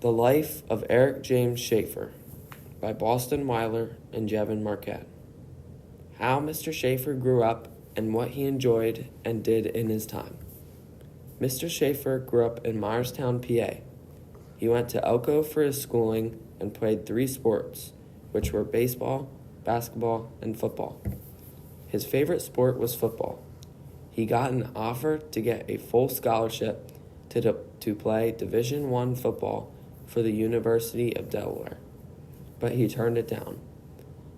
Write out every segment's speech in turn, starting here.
The Life of Eric James Shaffer by Boston Weiler and Jevin Marquette. How Mr. Shaffer grew up and what he enjoyed and did in his time. Mr. Shaffer grew up in Myerstown, PA. He went to Elko for his schooling and played 3 sports, which were baseball, basketball, and football. His favorite sport was football. He got an offer to get a full scholarship to play Division I football for the University of Delaware, but he turned it down.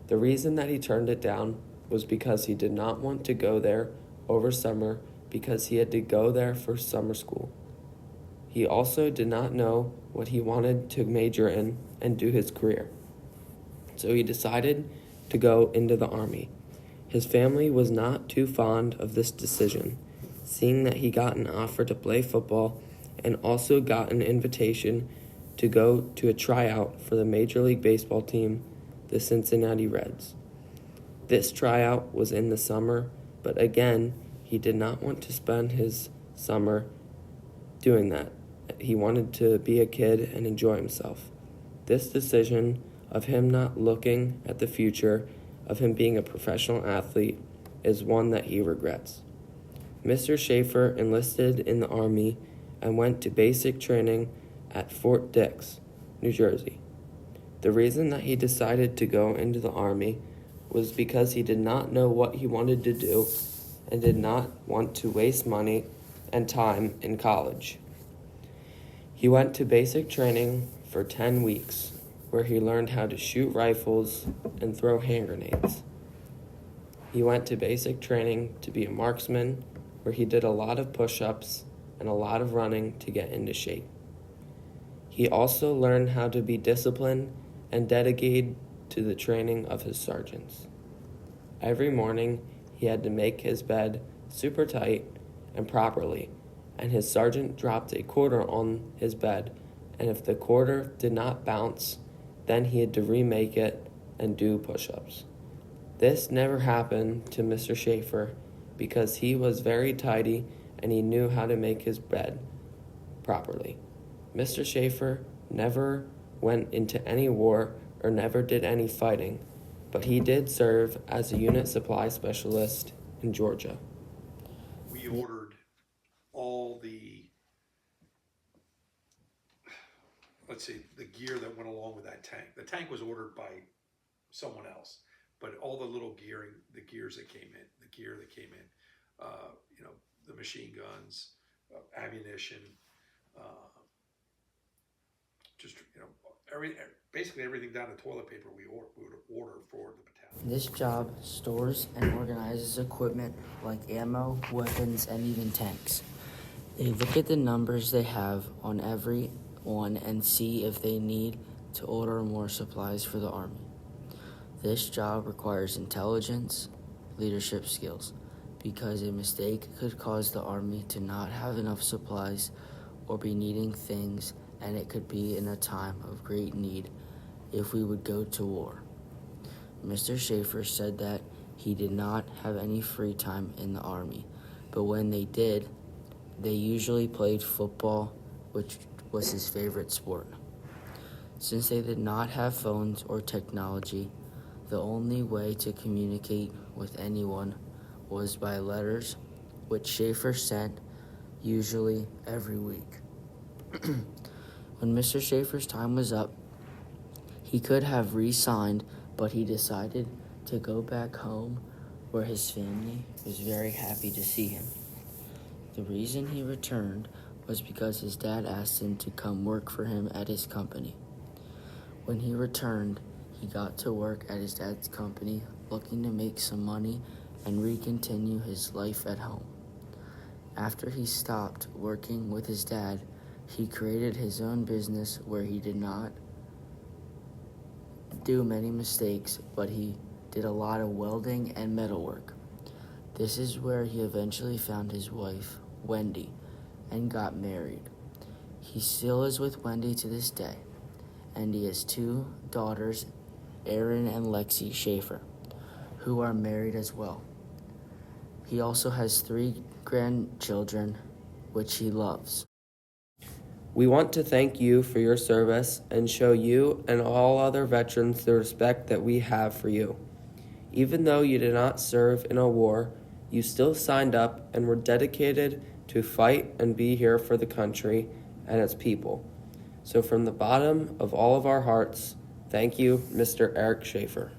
The reason that he turned it down was because he did not want to go there over summer because he had to go there for summer school. He also did not know what he wanted to major in and do his career, so he decided to go into the Army. His family was not too fond of this decision, seeing that he got an offer to play football and also got an invitation to go to a tryout for the Major League Baseball team, the Cincinnati Reds. This tryout was in the summer, but again, he did not want to spend his summer doing that. He wanted to be a kid and enjoy himself. This decision of him not looking at the future of him being a professional athlete is one that he regrets. Mr. Shaffer enlisted in the Army and went to basic training at Fort Dix, New Jersey. The reason that he decided to go into the Army was because he did not know what he wanted to do and did not want to waste money and time in college. He went to basic training for 10 weeks, where he learned how to shoot rifles and throw hand grenades. He went to basic training to be a marksman, where he did a lot of push-ups and a lot of running to get into shape. He also learned how to be disciplined and dedicated to the training of his sergeants. Every morning, he had to make his bed super tight and properly, and his sergeant dropped a quarter on his bed, and if the quarter did not bounce, then he had to remake it and do push-ups. This never happened to Mr. Shaffer because he was very tidy and he knew how to make his bed properly. Mr. Shaffer never went into any war or never did any fighting, but he did serve as a unit supply specialist in Georgia. We ordered all the gear that went along with that tank. The tank was ordered by someone else, but all the little the gear that came in, the machine guns, ammunition, basically everything down to toilet paper we would order for the battalion. This job stores and organizes equipment like ammo, weapons, and even tanks. They look at the numbers they have on every one and see if they need to order more supplies for the Army. This job requires intelligence, leadership skills, because a mistake could cause the Army to not have enough supplies or be needing things, and it could be in a time of great need if we would go to war. Mr. Shaffer said that he did not have any free time in the Army, but when they did, they usually played football, which was his favorite sport. Since they did not have phones or technology, the only way to communicate with anyone was by letters, which Shaffer sent usually every week. When Mr. Shaffer's time was up, he could have re-signed, but he decided to go back home where his family was very happy to see him. The reason he returned was because his dad asked him to come work for him at his company. When he returned, he got to work at his dad's company, looking to make some money and recontinue his life at home. After he stopped working with his dad, he created his own business where he did not do many mistakes, but he did a lot of welding and metalwork. This is where he eventually found his wife, Wendy, and got married. He still is with Wendy to this day, and he has 2 daughters, Erin and Lexi Shaffer, who are married as well. He also has 3 grandchildren, which he loves. We want to thank you for your service and show you and all other veterans the respect that we have for you. Even though you did not serve in a war, you still signed up and were dedicated to fight and be here for the country and its people. So from the bottom of all of our hearts, thank you, Mr. Eric Shaffer.